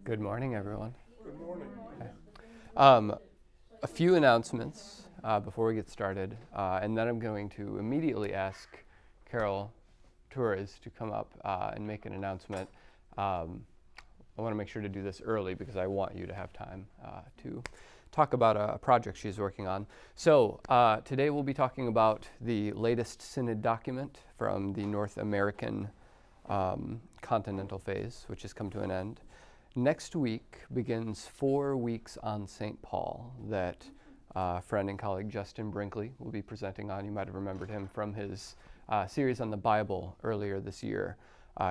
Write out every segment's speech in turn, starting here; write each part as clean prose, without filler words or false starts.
Good morning, everyone. Good morning. A few announcements before we get started, and then I'm going to immediately ask Carol Torres to come up and make an announcement. I want to make sure to do this early because I want you to have time to talk about a project she's working on. So today we'll be talking about the latest Synod document from the North American Continental Phase, which has come to an end. Next week begins 4 weeks on St. Paul that friend and colleague Justin Brinkley will be presenting on. You might have remembered him from his series on the Bible earlier this year.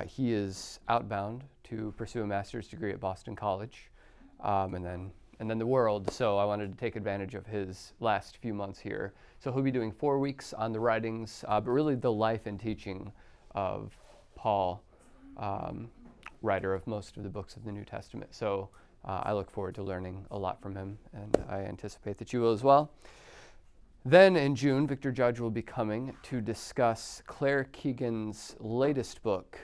He is outbound to pursue a master's degree at Boston College and then the world, so I wanted to take advantage of his last few months here. So he'll be doing 4 weeks on the writings, but really the life and teaching of Paul, writer of most of the books of the New Testament. So I look forward to learning a lot from him, and I anticipate that you will as well. Then in June, Victor Judge will be coming to discuss Claire Keegan's latest book,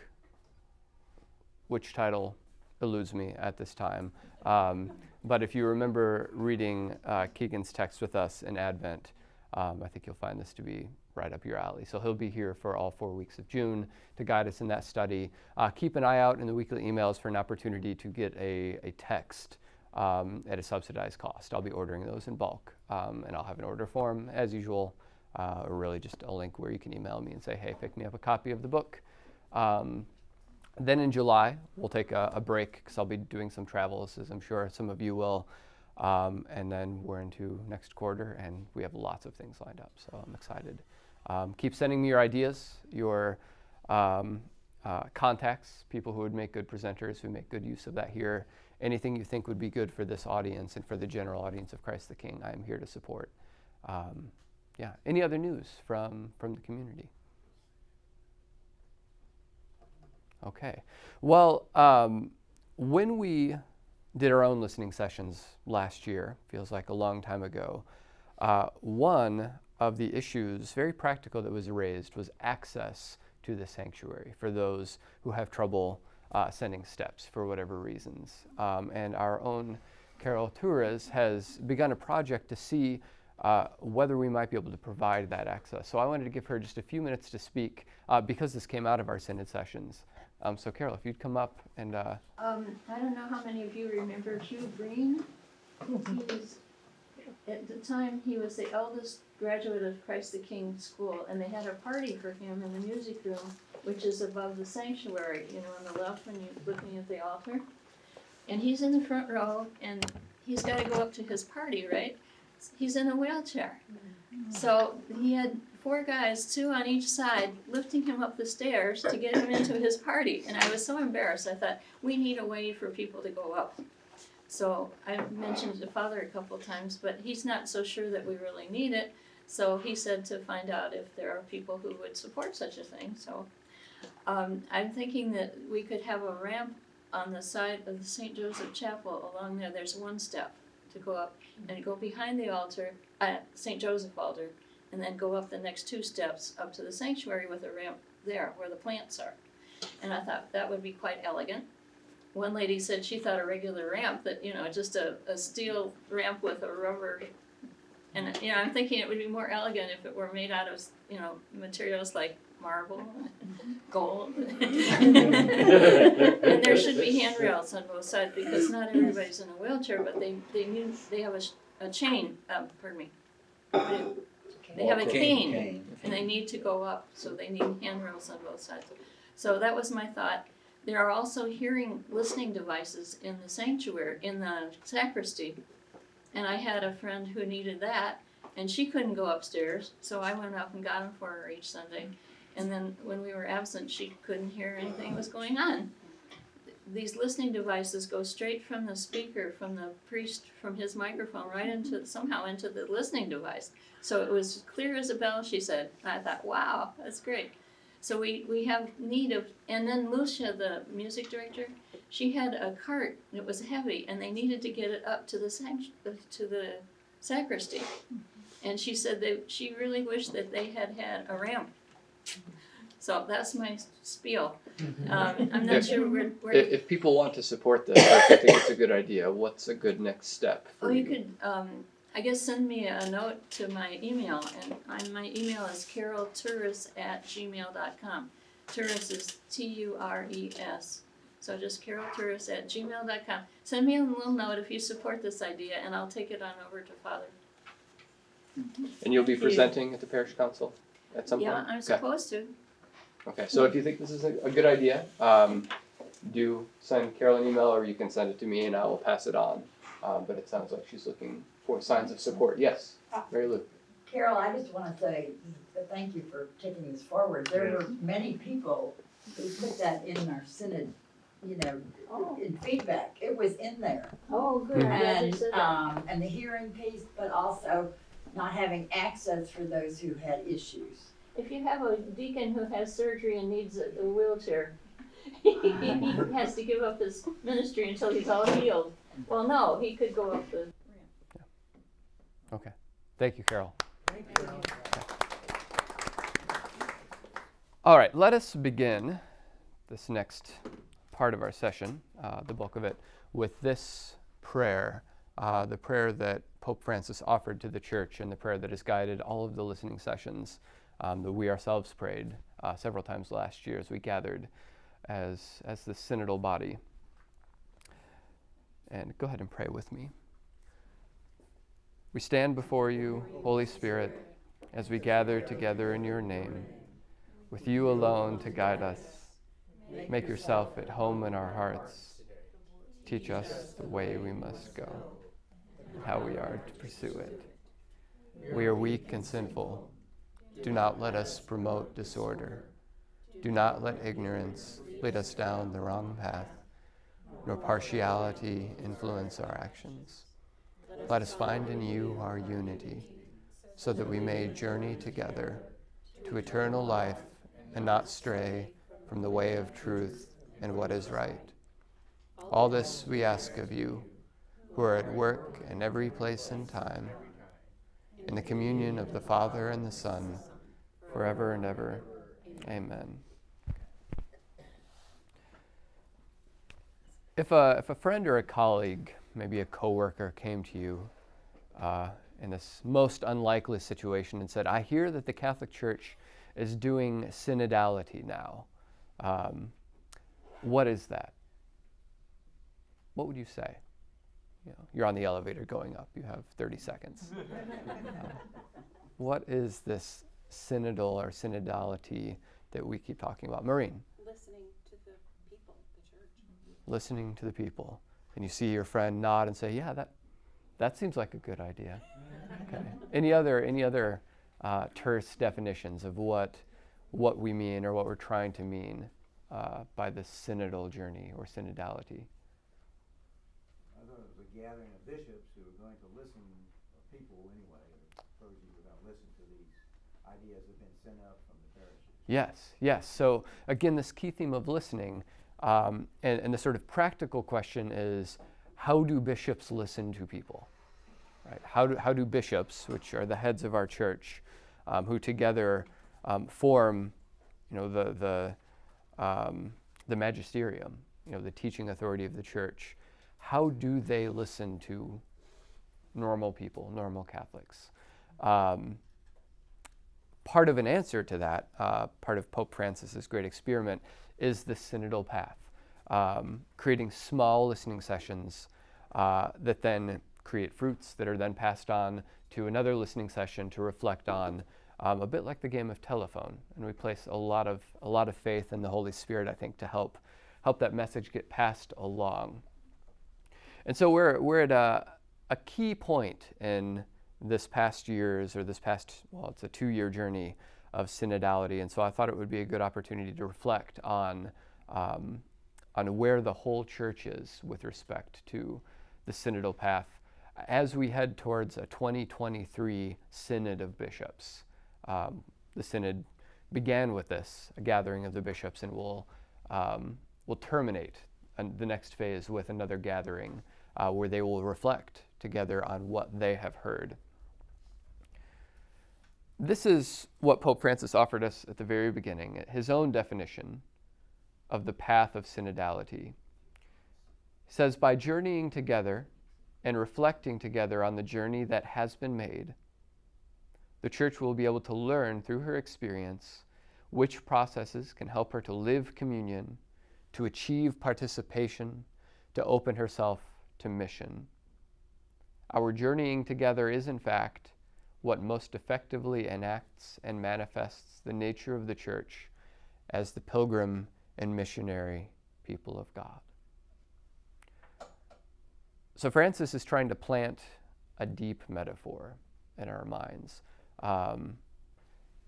which title eludes me at this time. But if you remember reading Keegan's text with us in Advent, I think you'll find this to be right up your alley. So he'll be here for all 4 weeks of June to guide us in that study. Keep an eye out in the weekly emails for an opportunity to get a text at a subsidized cost. I'll be ordering those in bulk, and I'll have an order form as usual, or really just a link where you can email me and say, hey, pick me up a copy of the book. Then in July, we'll take a break because I'll be doing some travels, as I'm sure some of you will. And then we're into next quarter, and we have lots of things lined up, so I'm excited. Keep sending me your ideas, your contacts, people who would make good presenters, who make good use of that here. Anything you think would be good for this audience and for the general audience of Christ the King, I am here to support. Any other news from the community? Okay. Well, when we did our own listening sessions last year, feels like a long time ago, one of the issues, very practical, that was raised was access to the sanctuary for those who have trouble sending steps for whatever reasons. And our own Carol Torres has begun a project to see whether we might be able to provide that access. So I wanted to give her just a few minutes to speak because this came out of our Synod sessions. So Carol, if you'd come up and... I don't know how many of you remember Hugh Green. At the time, he was the eldest graduate of Christ the King School, and they had a party for him in the music room, which is above the sanctuary, on the left when you're looking at the altar. And he's in the front row, and he's got to go up to his party, right? He's in a wheelchair. So he had 4 guys, 2 on each side, lifting him up the stairs to get him into his party. And I was so embarrassed. I thought, we need a way for people to go up. So I mentioned to Father a couple of times, but he's not so sure that we really need it. So he said to find out if there are people who would support such a thing. So I'm thinking that we could have a ramp on the side of the St. Joseph Chapel along there. There's 1 step to go up and go behind the altar, St. Joseph altar, and then go up the next 2 steps up to the sanctuary with a ramp there where the plants are. And I thought that would be quite elegant. One lady said she thought a regular ramp, that, just a steel ramp with a rubber. And, I'm thinking it would be more elegant if it were made out of, materials like marble, gold. And there should be handrails on both sides because not everybody's in a wheelchair, but they have a chain, They have a cane, and they need to go up, so they need handrails on both sides. So that was my thought. There are also listening devices in the sanctuary, in the sacristy, and I had a friend who needed that, and she couldn't go upstairs, so I went up and got them for her each Sunday. And then when we were absent, she couldn't hear anything that was going on. These listening devices go straight from the speaker, from the priest, from his microphone, right into the listening device. So it was clear as a bell, she said. And I thought, wow, that's great. So we have need of, and then Lucia, the music director, she had a cart, and it was heavy, and they needed to get it up to the sacristy. And she said that she really wished that they had a ramp. So that's my spiel. I'm not sure where If people want to support this, I think it's a good idea. What's a good next step for you could, I guess, send me a note to my email, and my email is carolturris@gmail.com. Turris is T-U-R-E-S. So just carolturris@gmail.com. Send me a little note if you support this idea, and I'll take it on over to Father. And you'll be presenting at the parish council at some point? Yeah, I'm supposed to. Okay, so if you think this is a good idea, do send Carol an email, or you can send it to me and I will pass it on. But it sounds like she's looking for signs of support. Yes, Mary Lou. Carol, I just want to say thank you for taking this forward. There were many people who put that in our synod, in feedback. It was in there. Oh, good. And the hearing piece, but also not having access for those who had issues. If you have a deacon who has surgery and needs a wheelchair, he has to give up his ministry until he's all healed. Well, no, he could go up the ramp. Okay. Thank you, Carol. Thank you. All right, let us begin this next part of our session, the bulk of it, with this prayer, the prayer that Pope Francis offered to the Church and the prayer that has guided all of the listening sessions that we ourselves prayed several times last year as we gathered as the synodal body. And go ahead and pray with me. We stand before you, Holy Spirit, as we gather together in your name, with you alone to guide us. Make yourself at home in our hearts. Teach us the way we must go, and how we are to pursue it. We are weak and sinful. Do not let us promote disorder. Do not let ignorance lead us down the wrong path, nor partiality influence our actions. Let us find in you our unity, so that we may journey together to eternal life and not stray from the way of truth and what is right. All this we ask of you, who are at work in every place and time, in the communion of the Father and the Son, forever and ever. Amen. If a friend or a colleague, maybe a coworker, came to you in this most unlikely situation and said, I hear that the Catholic Church is doing synodality now. What is that? What would you say? You're on the elevator going up. You have 30 seconds. What is this synodal or synodality that we keep talking about? Maureen? Listening to the people, the church. Listening to the people. And you see your friend nod and say, yeah, that seems like a good idea. Okay. Any other terse definitions of what we mean or what we're trying to mean by the synodal journey or synodality? I thought it was a gathering of bishops who are going to listen, or people anyway, or clergy who are going to listen to these ideas that have been sent up from the parishes. Yes. So again, this key theme of listening, and the sort of practical question is, how do bishops listen to people? Right? How do bishops, which are the heads of our church, who together form, the magisterium, the teaching authority of the church, how do they listen to normal people, normal Catholics? Part of an answer to that, part of Pope Francis's great experiment, is the synodal path, creating small listening sessions that then create fruits that are then passed on to another listening session to reflect on, a bit like the game of telephone. And we place a lot of faith in the Holy Spirit, I think, to help that message get passed along. And so we're at a key point in this past year's, or it's a 2-year journey of synodality. And so I thought it would be a good opportunity to reflect on where the whole church is with respect to the synodal path as we head towards a 2023 Synod of Bishops. The Synod began with this, a gathering of the bishops, and will terminate the next phase with another gathering where they will reflect together on what they have heard. This is what Pope Francis offered us at the very beginning, his own definition of the path of synodality. He says, by journeying together and reflecting together on the journey that has been made, the Church will be able to learn through her experience which processes can help her to live communion, to achieve participation, to open herself to mission. Our journeying together is, in fact, what most effectively enacts and manifests the nature of the Church as the pilgrim and missionary people of God. So Francis is trying to plant a deep metaphor in our minds.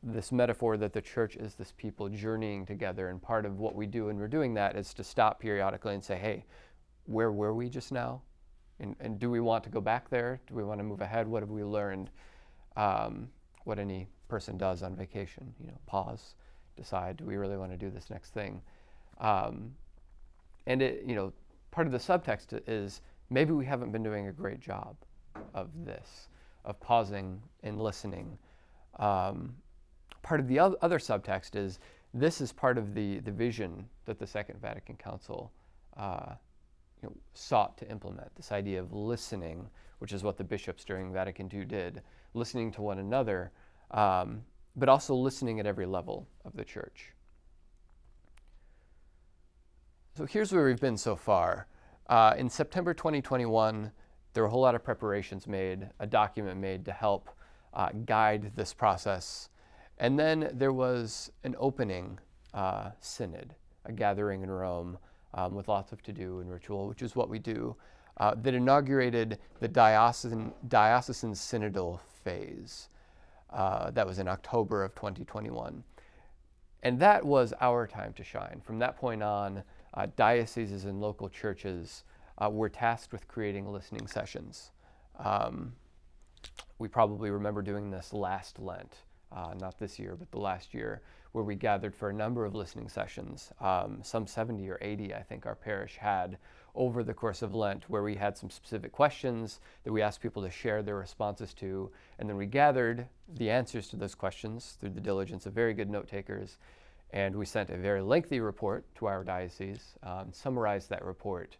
This metaphor that the Church is this people journeying together, and part of what we do when we're doing that is to stop periodically and say, hey, where were we just now? And do we want to go back there? Do we want to move ahead? What have we learned? What any person does on vacation, pause, decide, do we really want to do this next thing? And part of the subtext is maybe we haven't been doing a great job of this, of pausing and listening. Part of the other subtext is this is part of the vision that the Second Vatican Council sought to implement, this idea of listening, which is what the bishops during Vatican II did, listening to one another, but also listening at every level of the Church. So here's where we've been so far. In September 2021, there were a whole lot of preparations made, a document made to help guide this process. And then there was an opening synod, a gathering in Rome with lots of to-do and ritual, which is what we do, that inaugurated the diocesan synodal phase. That was in October of 2021. And that was our time to shine. From that point on, dioceses and local churches were tasked with creating listening sessions. We probably remember doing this last Lent, not this year, but the last year, where we gathered for a number of listening sessions. Some 70 or 80, I think, our parish had over the course of Lent, where we had some specific questions that we asked people to share their responses to, and then we gathered the answers to those questions through the diligence of very good note takers, and we sent a very lengthy report to our diocese, summarized that report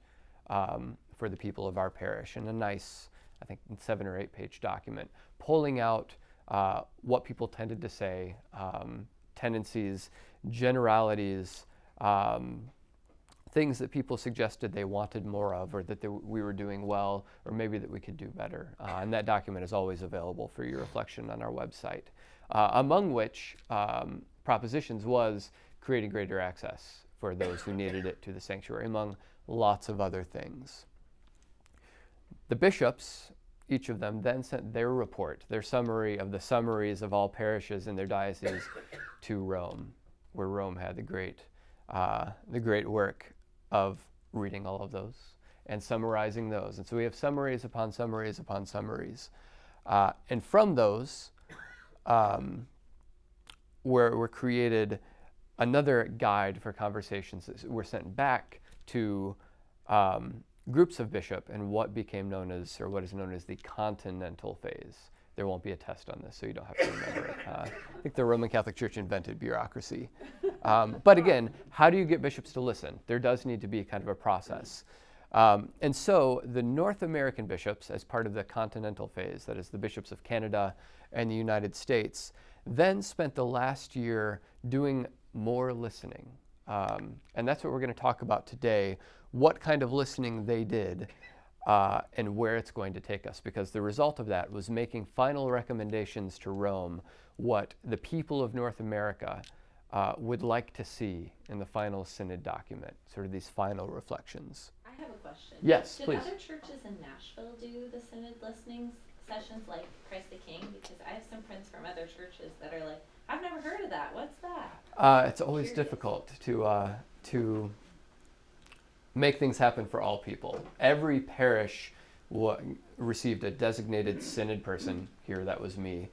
for the people of our parish in a nice, I think, 7 or 8 page document, pulling out what people tended to say, tendencies, generalities, things that people suggested they wanted more of, or that we were doing well, or maybe that we could do better. And that document is always available for your reflection on our website. Among which propositions was creating greater access for those who needed it to the sanctuary, among lots of other things. The bishops, each of them, then sent their report, their summary of the summaries of all parishes in their diocese to Rome, where Rome had the great work of reading all of those and summarizing those. And so we have summaries upon summaries upon summaries. And from those were created another guide for conversations that were sent back to groups of bishop and what became known as, or what is known as, the Continental phase. There won't be a test on this, so you don't have to remember it. I think the Roman Catholic Church invented bureaucracy. But again, how do you get bishops to listen? There does need to be kind of a process. And so the North American bishops, as part of the Continental phase, that is the bishops of Canada and the United States, then spent the last year doing more listening. And that's what we're going to talk about today, what kind of listening they did and where it's going to take us, because the result of that was making final recommendations to Rome, what the people of North America would like to see in the final synod document, sort of these final reflections. I have a question. Yes, Did please. other churches in Nashville do the synod listening sessions like Christ the King? Because I have some friends from other churches that are like, I've never heard of that. What's that? It's always Curious. difficult to make things happen for all people. Every parish received a designated synod person. Here, that was me.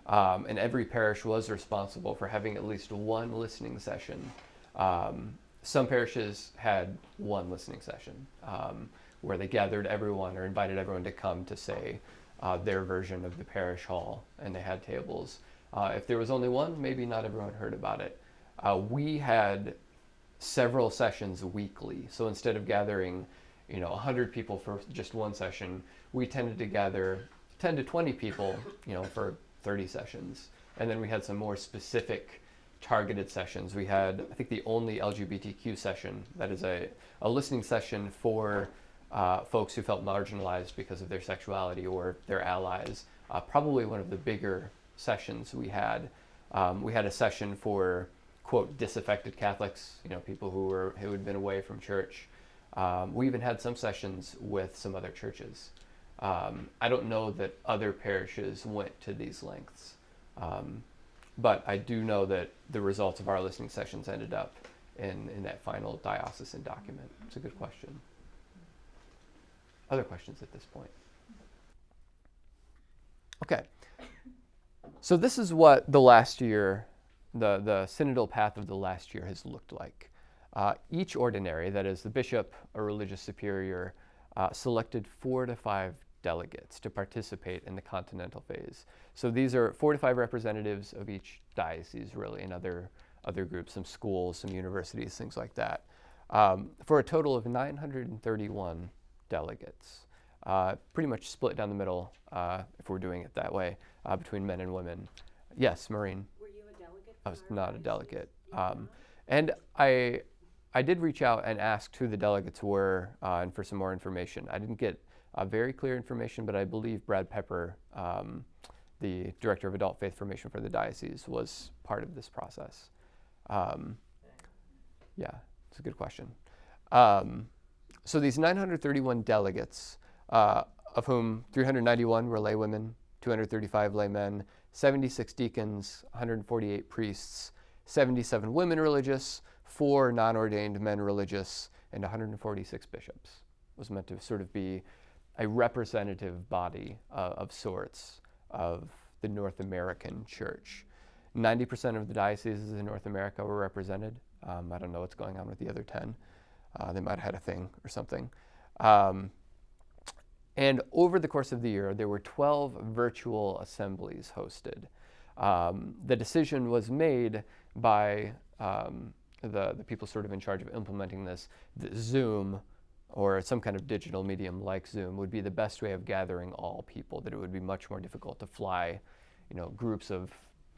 And every parish was responsible for having at least one listening session. Some parishes had one listening session where they gathered everyone or invited everyone to come to say their version of the parish hall, and they had tables. If there was only one, maybe not everyone heard about it. We had several sessions weekly. So instead of gathering, 100 people for just one session, we tended to gather 10 to 20 people, for 30 sessions. And then we had some more specific targeted sessions. We had, I think, the only LGBTQ session that is a listening session for folks who felt marginalized because of their sexuality or their allies. Probably one of the bigger sessions we had. We had a session for, quote, disaffected Catholics, people who had been away from church. We even had some sessions with some other churches. I don't know that other parishes went to these lengths. But I do know that the results of our listening sessions ended up in that final diocesan document. It's a good question. Other questions at this point? Okay. So this is what the last year, the synodal path of the last year has looked like. Each ordinary, that is the bishop, a religious superior, selected 4 to 5 delegates to participate in the continental phase. So these are 4 to 5 representatives of each diocese, really, and other groups, some schools, some universities, things like that, for a total of 931 delegates, pretty much split down the middle, if we're doing it that way, between men and women. Yes, Maureen? Were you a delegate? I was from our not a diocese? delegate. You were not? And I did reach out and ask who the delegates were and for some more information. I didn't get very clear information, but I believe Brad Pepper, the Director of Adult Faith Formation for the diocese, was part of this process. Yeah, it's a good question. So these 931 delegates, of whom 391 were lay women, 235 laymen, 76 deacons, 148 priests, 77 women religious, 4 non-ordained men religious, and 146 bishops. It was meant to sort of be a representative body of sorts of the North American church. 90% of the dioceses in North America were represented. I don't know what's going on with the other 10. They might have had a thing or something. And over the course of the year, there were 12 virtual assemblies hosted. The decision was made by the people sort of in charge of implementing this. That Zoom, or some kind of digital medium like Zoom, would be the best way of gathering all people, that it would be much more difficult to fly, groups of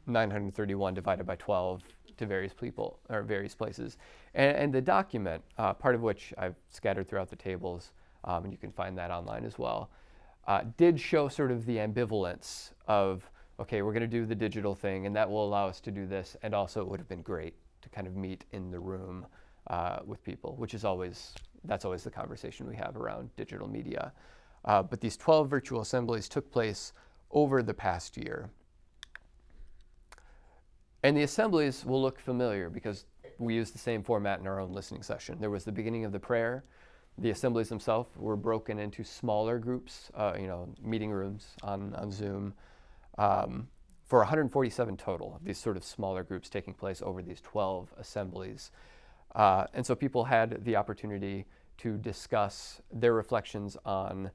931 divided by 12 to various people or various places. And the document, part of which I've scattered throughout the tables, and you can find that online as well, did show sort of the ambivalence of, okay, we're going to do the digital thing, and that will allow us to do this, and also it would have been great to kind of meet in the room with people, which is that's always the conversation we have around digital media. But these 12 virtual assemblies took place over the past year. And the assemblies will look familiar because we use the same format in our own listening session. There was the beginning of the prayer. The assemblies themselves were broken into smaller groups, meeting rooms on Zoom, for 147 total of these sort of smaller groups taking place over these 12 assemblies. And so people had the opportunity to discuss their reflections on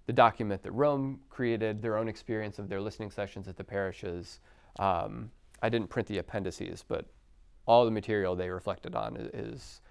the document that Rome created, their own experience of their listening sessions at the parishes. I didn't print the appendices, but all the material they reflected on is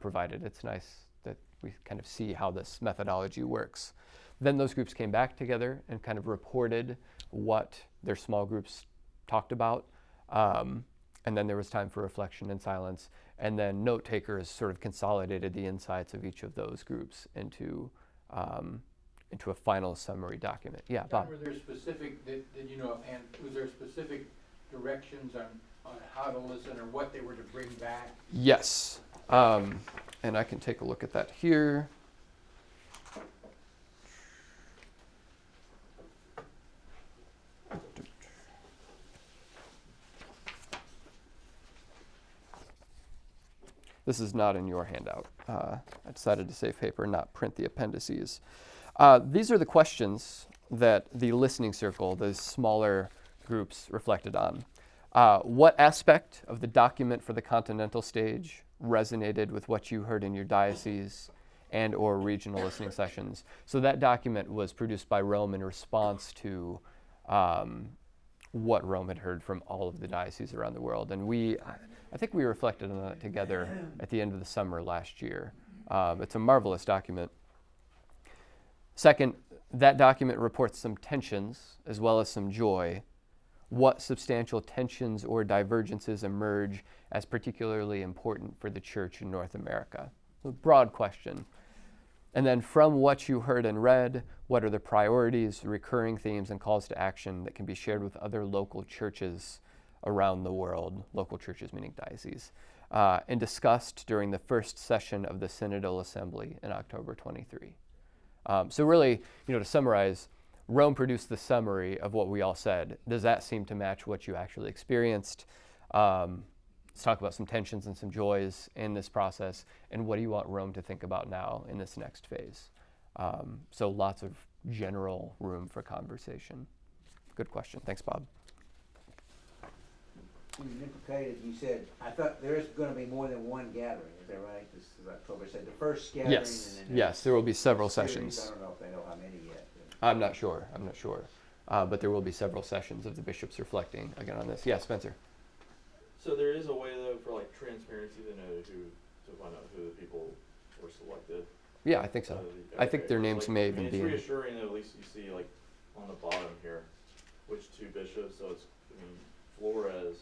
provided. It's nice that we kind of see how this methodology works. Then those groups came back together and kind of reported what their small groups talked about. And then there was time for reflection and silence. And then note takers sort of consolidated the insights of each of those groups into a final summary document. Yeah, Bob. Were there specific, did you know offhand, was there specific directions on how to listen or what they were to bring back? Yes. And I can take a look at that here. This is not in your handout. I decided to save paper and not print the appendices. These are the questions that the listening circle, the smaller groups, reflected on. What aspect of the document for the Continental Stage resonated with what you heard in your diocese and or regional listening sessions? So that document was produced by Rome in response to what Rome had heard from all of the dioceses around the world. And I think we reflected on that together at the end of the summer last year. It's a marvelous document. Second, that document reports some tensions as well as some joy. What substantial tensions or divergences emerge as particularly important for the church in North America? A broad question. And then from what you heard and read, what are the priorities, recurring themes, and calls to action that can be shared with other local churches around the world, local churches meaning dioceses, and discussed during the first session of the Synodal Assembly in October 23. So really, to summarize, Rome produced the summary of what we all said. Does that seem to match what you actually experienced? Let's talk about some tensions and some joys in this process, and what do you want Rome to think about now in this next phase? So lots of general room for conversation. Good question. Thanks, Bob. You implicated, you said, I thought there is going to be more than one gathering, is that right? This is October, said the first gathering. Yes, and then yes, there will be several series. sessions. I don't know if they know how many yet. I'm not sure. But there will be several sessions of the bishops reflecting again on this. Yeah, Spencer. So there is a way though for like transparency to know to find out who the people were selected. Yeah, I think so. I think their names may even it's be. It's reassuring that at least you see like on the bottom here, which two bishops. So it's Flores.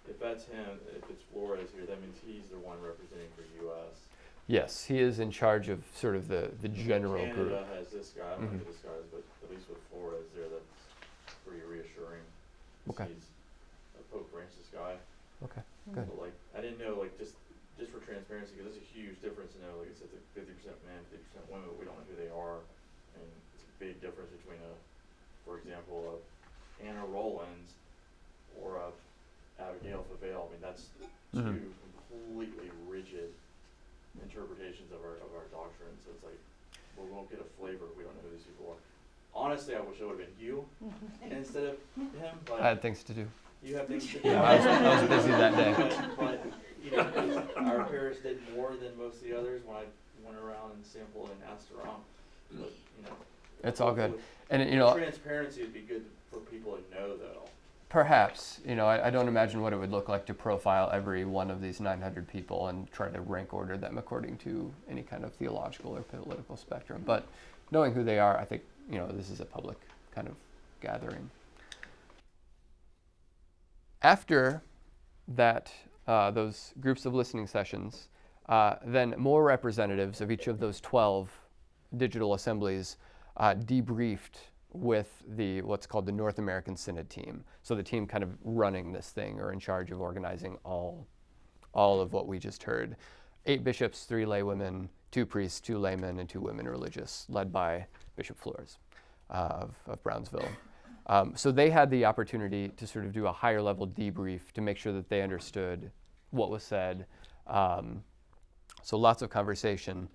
If that's him, if it's Flores here, that means he's the one representing for U.S. Yes, he is in charge of sort of the general Canada group. Canada has this guy. I don't know who this guy is, but at least with Flores there, that's pretty reassuring. Okay. He's a Pope Francis guy. Okay, good. But like, I didn't know, like, just for transparency, because there's a huge difference in, like it says, 50% men, 50% women, but we don't know who they are. And it's a big difference between for example, Anna Rollins or Abigail Favale. I mean, that's two completely rigid interpretations of our doctrine. So it's like, we won't get a flavor if we don't know who these people are. Honestly, I wish it would have been you instead of him. But I had things to do. You have things to do. Yeah, I was busy that day. But our parish did more than most of the others when I went around and sampled and asked around. But it's all good. And transparency would be good for people to know, though. Perhaps, I don't imagine what it would look like to profile every one of these 900 people and try to rank order them according to any kind of theological or political spectrum. But knowing who they are, I think, this is a public kind of gathering. After that, those groups of listening sessions, then more representatives of each of those 12 digital assemblies debriefed with what's called the North American Synod team. So the team kind of running this thing or in charge of organizing all of what we just heard. 8 bishops, 3 laywomen, 2 priests, 2 laymen, and 2 women religious, led by Bishop Flores of Brownsville. So they had the opportunity to sort of do a higher level debrief to make sure that they understood what was said. So lots of conversation.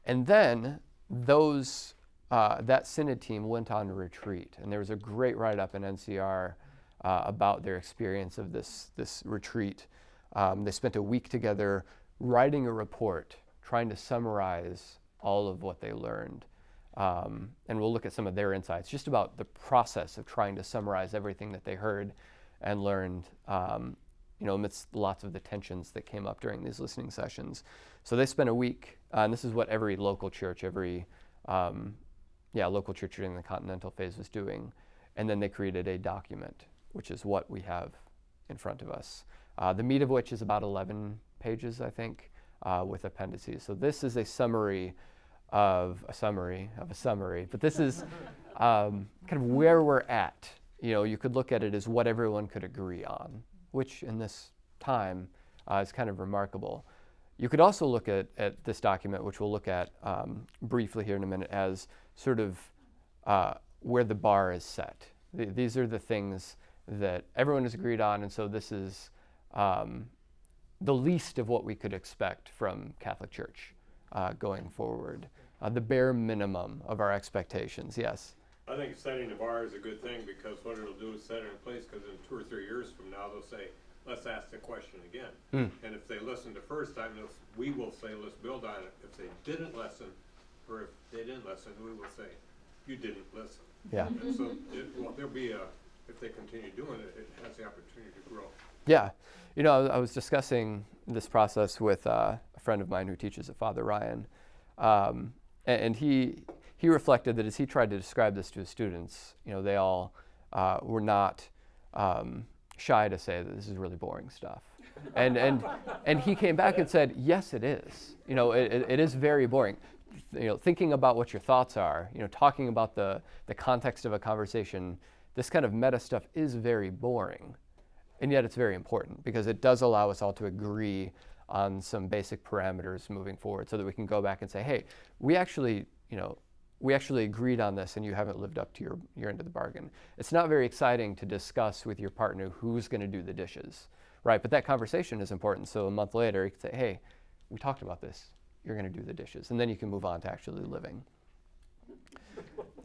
And then that Synod team went on a retreat. And there was a great write-up in NCR about their experience of this retreat. They spent a week together writing a report, trying to summarize all of what they learned. And we'll look at some of their insights, just about the process of trying to summarize everything that they heard and learned, amidst lots of the tensions that came up during these listening sessions. So they spent a week, and this is what every local church, local church during the Continental phase was doing. And then they created a document, which is what we have in front of us. The meat of which is about 11 pages, I think, with appendices. So this is a summary of a summary, but this is kind of where we're at. You could look at it as what everyone could agree on, which in this time is kind of remarkable. You could also look at this document, which we'll look at briefly here in a minute, as sort of where the bar is set. These are the things that everyone has agreed on, and so this is the least of what we could expect from Catholic Church going forward. The bare minimum of our expectations, yes. I think setting the bar is a good thing, because what it'll do is set it in place, because in 2 or 3 years from now they'll say, let's ask the question again. And if they listened the first time, we will say, let's build on it. If they didn't listen, or if they didn't listen, we will say, you didn't listen. Yeah. And so there'll be if they continue doing it, it has the opportunity to grow. Yeah. You know, I was discussing this process with a friend of mine who teaches at Father Ryan. And he reflected that as he tried to describe this to his students, you know, they all were not shy to say that this is really boring stuff. And he came back and said, yes, it is. You know, it is very boring. You know, thinking about what your thoughts are, you know, talking about the context of a conversation, this kind of meta stuff is very boring. And yet it's very important because it does allow us all to agree on some basic parameters moving forward so that we can go back and say, hey, we actually agreed on this and you haven't lived up to your end of the bargain. It's not very exciting to discuss with your partner who's going to do the dishes, right? But that conversation is important. So a month later, you can say, hey, we talked about this. You're going to do the dishes. And then you can move on to actually living.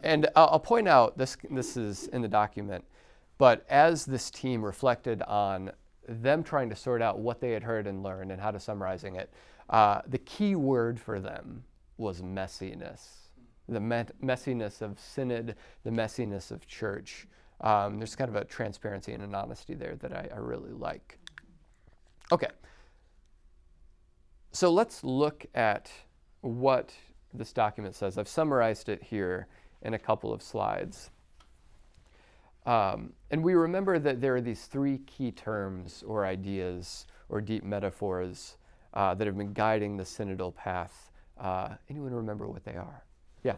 And I'll point out, this is in the document, but as this team reflected on them trying to sort out what they had heard and learned and how to summarizing it, the key word for them was messiness. The messiness of synod, the messiness of church. There's kind of a transparency and an honesty there that I really like. Okay. So let's look at what this document says. I've summarized it here in a couple of slides. And we remember that there are these three key terms or ideas or deep metaphors that have been guiding the synodal path. Anyone remember what they are? Yeah.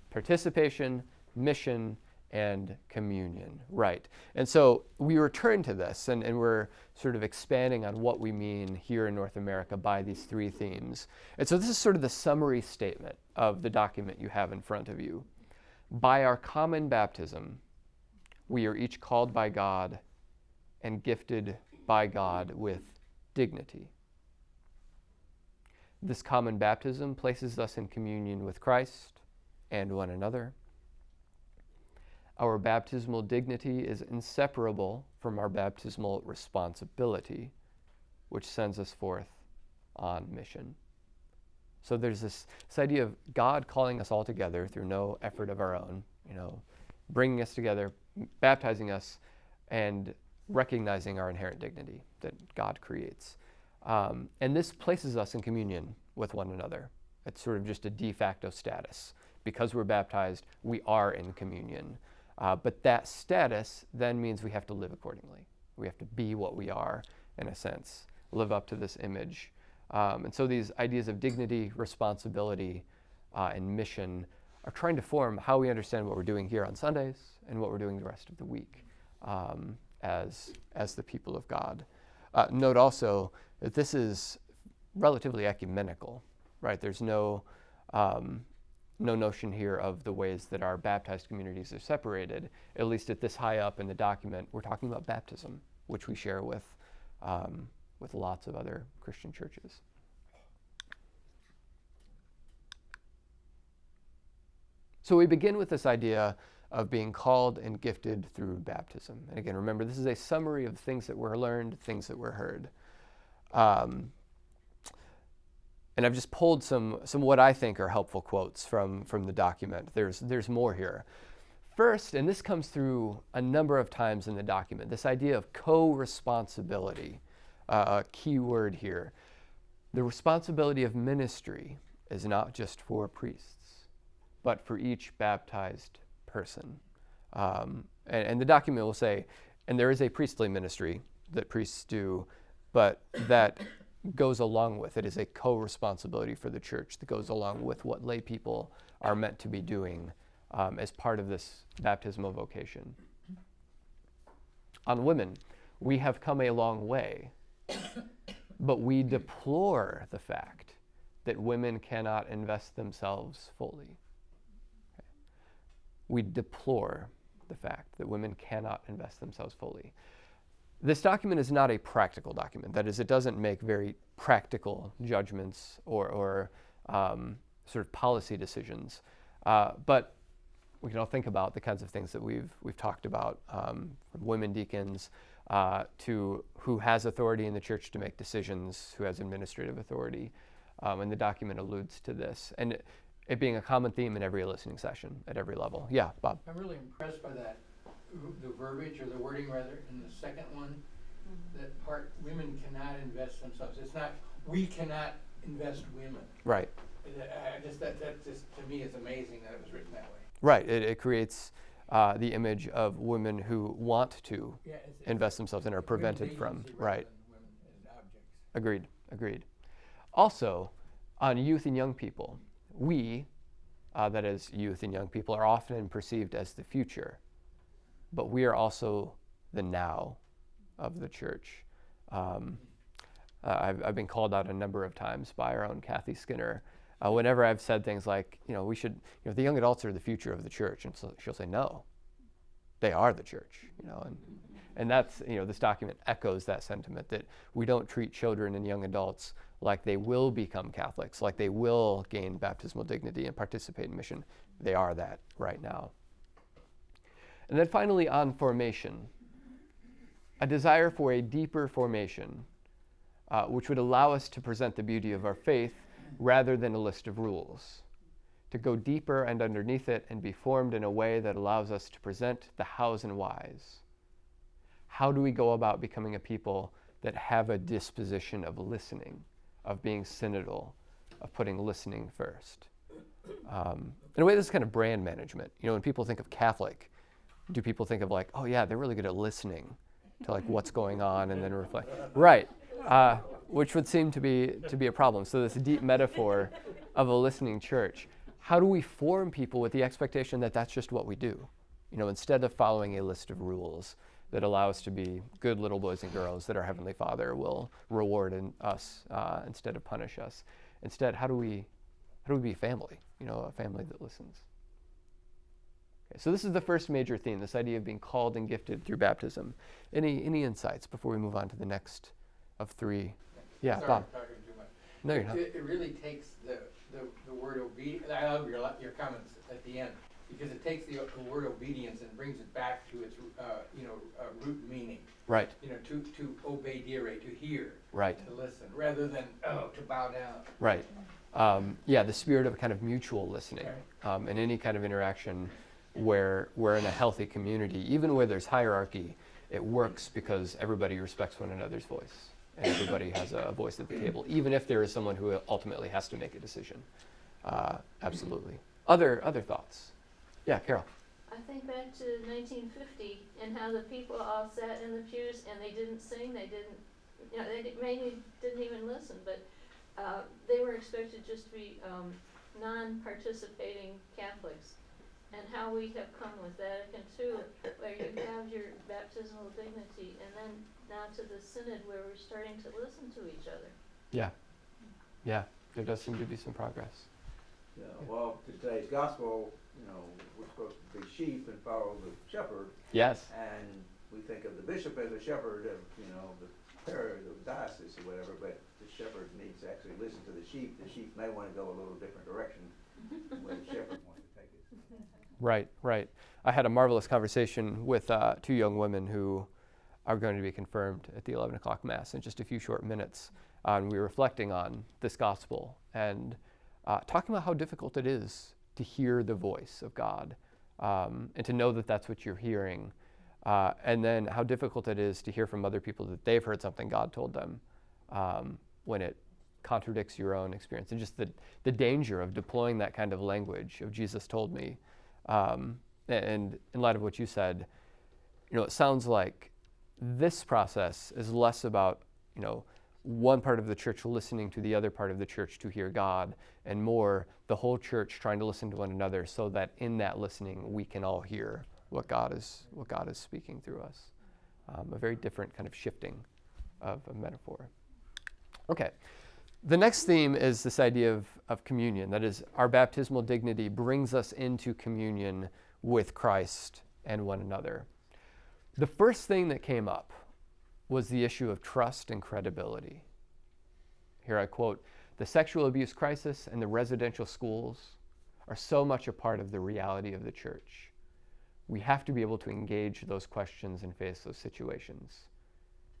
Participation, mission, and communion. Right. And so we return to this, and we're sort of expanding on what we mean here in North America by these three themes. And so this is sort of the summary statement of the document you have in front of you. By our common baptism, we are each called by God and gifted by God with dignity. This common baptism places us in communion with Christ and one another. Our baptismal dignity is inseparable from our baptismal responsibility, which sends us forth on mission. So there's this idea of God calling us all together through no effort of our own, you know, bringing us together, baptizing us, and recognizing our inherent dignity that God creates. And this places us in communion with one another. It's sort of just a de facto status. Because we're baptized, we are in communion. But that status then means we have to live accordingly. We have to be what we are, in a sense, live up to this image. And so these ideas of dignity, responsibility, and mission are trying to form how we understand what we're doing here on Sundays and what we're doing the rest of the week as the people of God. Note also that this is relatively ecumenical, right? There's no notion here of the ways that our baptized communities are separated. At least at this high up in the document, we're talking about baptism, which we share with lots of other Christian churches. So we begin with this idea of being called and gifted through baptism. And again, remember, this is a summary of things that were learned, things that were heard. And I've just pulled some what I think are helpful quotes from the document. There's more here. First, and this comes through a number of times in the document, this idea of co-responsibility, a key word here. The responsibility of ministry is not just for priests, but for each baptized person. And the document will say, and there is a priestly ministry that priests do, but that goes along with it is a co-responsibility for the church that goes along with what lay people are meant to be doing as part of this baptismal vocation. On women, we have come a long way, but we deplore the fact that women cannot invest themselves fully. Okay. We deplore the fact that women cannot invest themselves fully. This document is not a practical document. That is, it doesn't make very practical judgments or sort of policy decisions. But we can all think about the kinds of things that we've talked about, from women deacons to who has authority in the church to make decisions, who has administrative authority. And the document alludes to this. And it being a common theme in every listening session at every level. Yeah, Bob? I'm really impressed by that the verbiage or the wording rather in the second one, that part, women cannot invest themselves. It's not, we cannot invest women. Right. I just, that just to me is amazing that it was written that way. Right. It creates the image of women who want to Yeah, invest themselves and are prevented women's from. agency rather Right. than women as objects. Agreed. Agreed. Also, on youth and young people, we, that is, youth and young people, are often perceived as the future, but we are also the now of the church. I've been called out a number of times by our own Kathy Skinner. Whenever I've said things like, we should, the young adults are the future of the church, and so she'll say, no, they are the church, and that's, this document echoes that sentiment that we don't treat children and young adults like they will become Catholics, like they will gain baptismal dignity and participate in mission. They are that right now. And then finally, on formation, a desire for a deeper formation, which would allow us to present the beauty of our faith rather than a list of rules, to go deeper and underneath it and be formed in a way that allows us to present the hows and whys. How do we go about becoming a people that have a disposition of listening, of being synodal, of putting listening first? In a way, this is kind of brand management. When people think of Catholic, do people think of like, oh yeah, they're really good at listening to like what's going on and then reflect? Right, which would seem to be a problem. So this deep metaphor of a listening church. How do we form people with the expectation that that's just what we do? Instead of following a list of rules that allow us to be good little boys and girls that our Heavenly Father will reward us instead of punish us. Instead, how do we be family? A family that listens. Okay, so this is the first major theme, this idea of being called and gifted through baptism. Any insights before we move on to the next of three? Yeah, Sorry, Bob. I'm talking too much. No, you're not. It really takes the word obedience. I love your comments at the end, because it takes the word obedience and brings it back to its root meaning. Right. To obedire, to hear. Right. To listen, rather than to bow down. Right. The spirit of kind of mutual listening, in any kind of interaction where we're in a healthy community, even where there's hierarchy, it works because everybody respects one another's voice. And everybody has a voice at the table, even if there is someone who ultimately has to make a decision. Absolutely. Other thoughts? Yeah, Carol. I think back to 1950 and how the people all sat in the pews and they didn't sing, they maybe didn't even listen, but they were expected just to be non-participating Catholics. And how we have come with Vatican II, where you have your baptismal dignity, and then now to the Synod, where we're starting to listen to each other. Yeah, there does seem to be some progress. Yeah, well, today's gospel, we're supposed to be sheep and follow the shepherd. Yes. And we think of the bishop as a shepherd of, the parish, the diocese or whatever, but the shepherd needs to actually listen to the sheep. The sheep may want to go a little different direction than where the shepherd wants to take it. Right. I had a marvelous conversation with two young women who are going to be confirmed at the 11 o'clock Mass in just a few short minutes. And we were reflecting on this gospel and talking about how difficult it is to hear the voice of God and to know that that's what you're hearing. And then how difficult it is to hear from other people that they've heard something God told them when it contradicts your own experience. And just the danger of deploying that kind of language of Jesus told me. And in light of what you said, it sounds like this process is less about, one part of the church listening to the other part of the church to hear God, and more the whole church trying to listen to one another so that in that listening we can all hear what God is speaking through us. A very different kind of shifting of a metaphor. Okay. The next theme is this idea of communion. That is, our baptismal dignity brings us into communion with Christ and one another. The first thing that came up was the issue of trust and credibility. Here I quote, "The sexual abuse crisis and the residential schools are so much a part of the reality of the church. We have to be able to engage those questions and face those situations."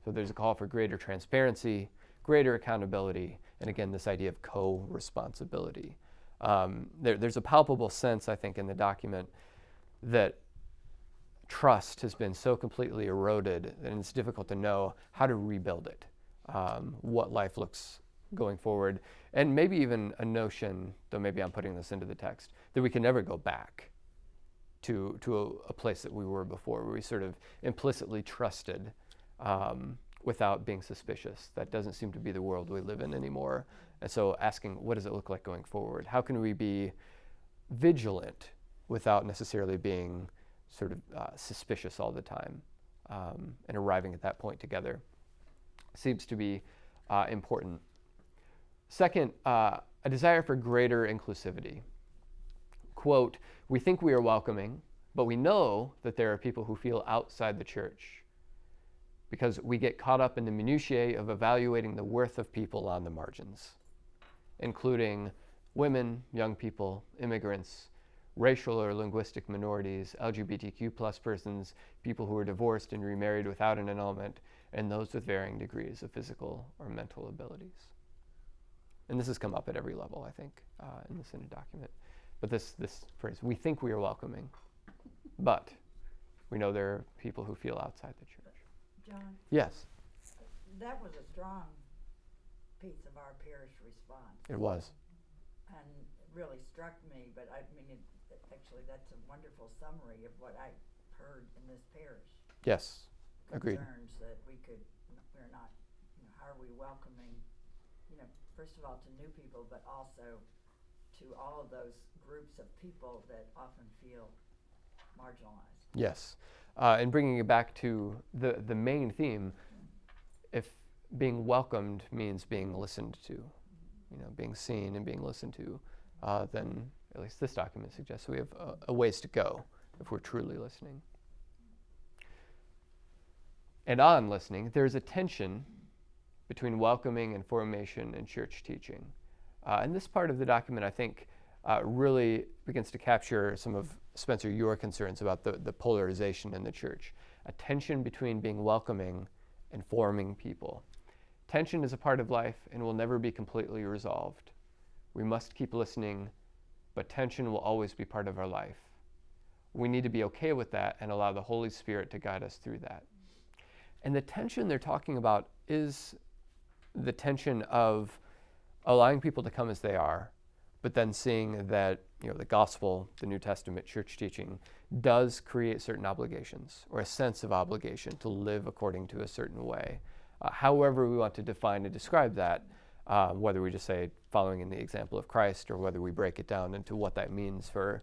So there's a call for greater transparency, greater accountability, and again, this idea of co-responsibility. There's a palpable sense, I think, in the document that trust has been so completely eroded that it's difficult to know how to rebuild it, what life looks going forward, and maybe even a notion, though maybe I'm putting this into the text, that we can never go back to a place that we were before, where we sort of implicitly trusted without being suspicious. That doesn't seem to be the world we live in anymore. And so asking, what does it look like going forward? How can we be vigilant without necessarily being sort of suspicious all the time, and arriving at that point together seems to be important. Second, a desire for greater inclusivity. Quote, we think we are welcoming, but we know that there are people who feel outside the church because we get caught up in the minutiae of evaluating the worth of people on the margins, including women, young people, immigrants, racial or linguistic minorities, LGBTQ plus persons, people who are divorced and remarried without an annulment, and those with varying degrees of physical or mental abilities. And this has come up at every level, I think, in the Synod document. But this phrase, we think we are welcoming, but we know there are people who feel outside the church. John, Yes, that was a strong piece of our parish response. it was. And it really struck me, but I mean, actually that's a wonderful summary of what I heard in this parish. Yes, agreed. Concerns that we're not, how are we welcoming, first of all to new people, but also to all of those groups of people that often feel marginalized. Yes, and bringing it back to the main theme, if being welcomed means being listened to, being seen and being listened to, then at least this document suggests we have a ways to go if we're truly listening. And on listening, there's a tension between welcoming and formation and church teaching. And this part of the document, I think, really begins to capture some of, Spencer, your concerns about the polarization in the church. A tension between being welcoming and forming people. Tension is a part of life and will never be completely resolved. We must keep listening, but tension will always be part of our life. We need to be okay with that and allow the Holy Spirit to guide us through that. And the tension they're talking about is the tension of allowing people to come as they are, but then seeing that the gospel, the New Testament church teaching, does create certain obligations or a sense of obligation to live according to a certain way. However we want to define and describe that, whether we just say following in the example of Christ or whether we break it down into what that means for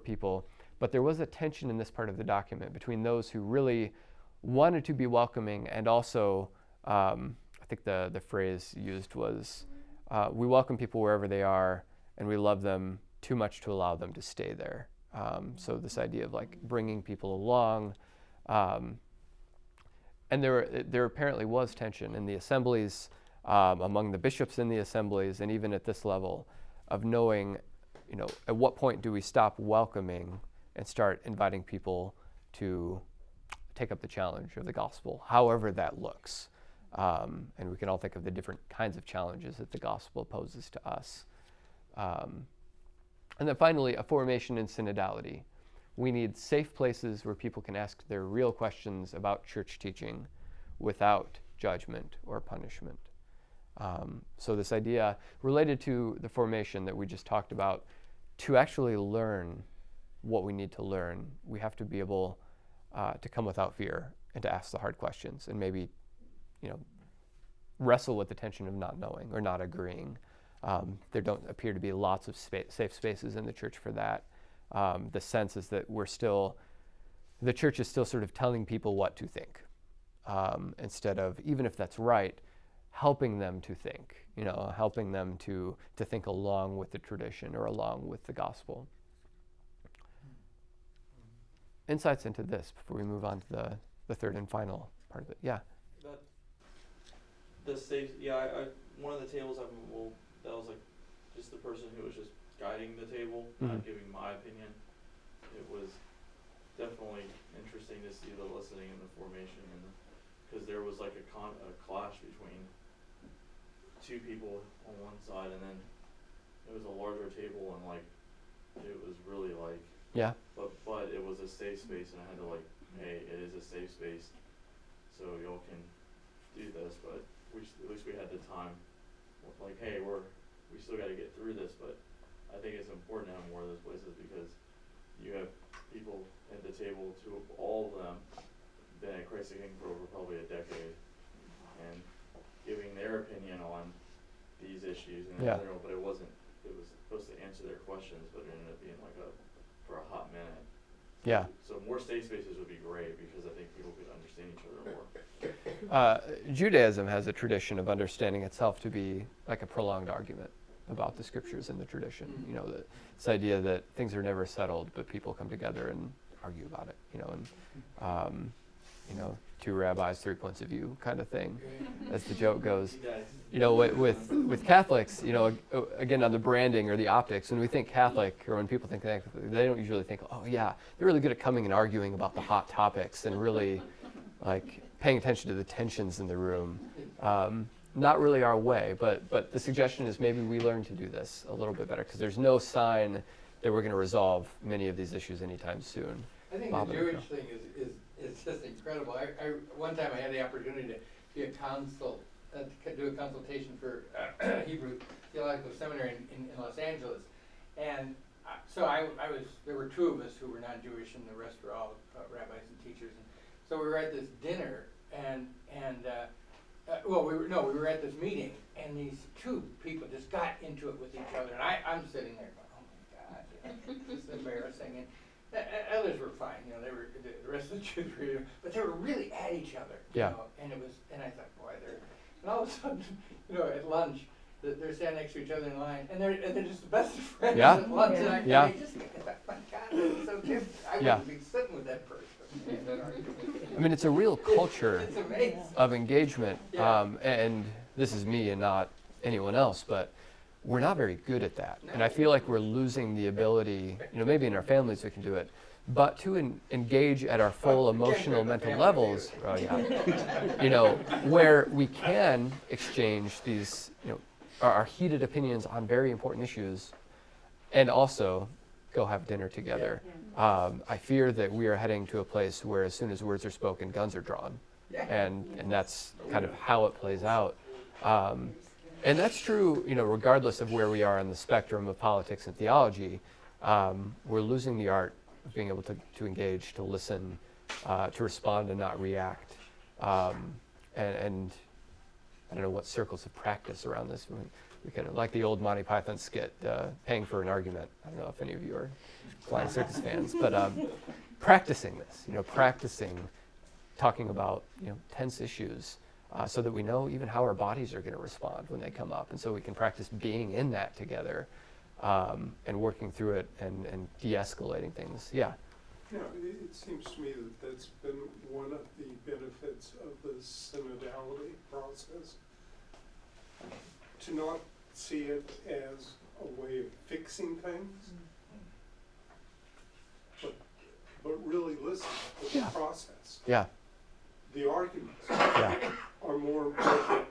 people. But there was a tension in this part of the document between those who really wanted to be welcoming and also, I think the phrase used was, we welcome people wherever they are and we love them too much to allow them to stay there. So this idea of like bringing people along, and there apparently was tension in the assemblies, among the bishops in the assemblies, and even at this level of knowing, at what point do we stop welcoming and start inviting people to take up the challenge of the gospel, however that looks. And we can all think of the different kinds of challenges that the gospel poses to us. And then finally, a formation in synodality. We need safe places where people can ask their real questions about church teaching without judgment or punishment. So this idea related to the formation that we just talked about, to actually learn what we need to learn, we have to be able to come without fear and to ask the hard questions and maybe, wrestle with the tension of not knowing or not agreeing. There don't appear to be lots of safe spaces in the church for that. The sense is that the church is still sort of telling people what to think, instead of, even if that's right, helping them to think, helping them to think along with the tradition or along with the gospel. Insights into this before we move on to the third and final part of it. Yeah. The stage, one of the tables that was like just the person who was just guiding the table, not giving my opinion. It was definitely interesting to see the listening and the formation, and because there was like a clash between two people on one side, and then it was a larger table, and like it was really like Yeah. But it was a safe space, and I had to like, hey, it is a safe space, so y'all can do this. But at least we had the time. Like, hey, we still got to get through this, but I think it's important to have more of those places because you have people at the table, all of them, been at Christ the King for over probably a decade, and giving their opinion on these issues in general, but it was supposed to answer their questions, but it ended up being like for a hot minute. Yeah. So more safe spaces would be great because I think people could understand each other more. Judaism has a tradition of understanding itself to be like a prolonged argument about the scriptures and the tradition. You know, this idea that things are never settled, but people come together and argue about it. You know, and you know, 2 rabbis, 3 points of view kind of thing, as the joke goes. You know, with Catholics, you know, again on the branding or the optics, when we think Catholic or when people think Catholic, they don't usually think, oh yeah, they're really good at coming and arguing about the hot topics and really like paying attention to the tensions in the room. Not really our way, but the suggestion is maybe we learn to do this a little bit better because there's no sign that we're going to resolve many of these issues anytime soon. I think the Jewish thing is just incredible. One time I had the opportunity to be do a consultation for Hebrew Theological Seminary in Los Angeles, and so there were 2 of us who were non-Jewish, and the rest were all rabbis and teachers. And so we were at this dinner, we were at this meeting, and these 2 people just got into it with each other, and I'm sitting there going, oh my God, you know, this is embarrassing. And others were fine, you know, the rest of the Jews were, but they were really at each other. Yeah. You know, and I thought, boy, and all of a sudden, you know, at lunch, they're standing next to each other in line, and they're just the best of friends at lunch. And I just think, my God, this is so different. I wouldn't be sitting with that person. I mean, it's a real culture It's amazing. of engagement, and this is me and not anyone else, but we're not very good at that. And I feel like we're losing the ability, you know, maybe in our families we can do it, but to engage at our full emotional, mental levels, you know, where we can exchange these, you know, our heated opinions on very important issues and also go have dinner together. I fear that we are heading to a place where as soon as words are spoken, guns are drawn. And that's kind of how it plays out. And that's true, you know, regardless of where we are on the spectrum of politics and theology. We're losing the art of being able to engage, to listen, to respond and not react. And I don't know what circles of practice around this. We kind of like the old Monty Python skit, Paying for an Argument. I don't know if any of you are Flying Circus fans, but practicing this, you know, practicing talking about, you know, tense issues so that we know even how our bodies are going to respond when they come up. And so we can practice being in that together and working through it and de-escalating things. Yeah. Yeah, it seems to me that that's been one of the benefits of the synodality process. To not see it as a way of fixing things, but really listen to the process. Yeah. The arguments are more important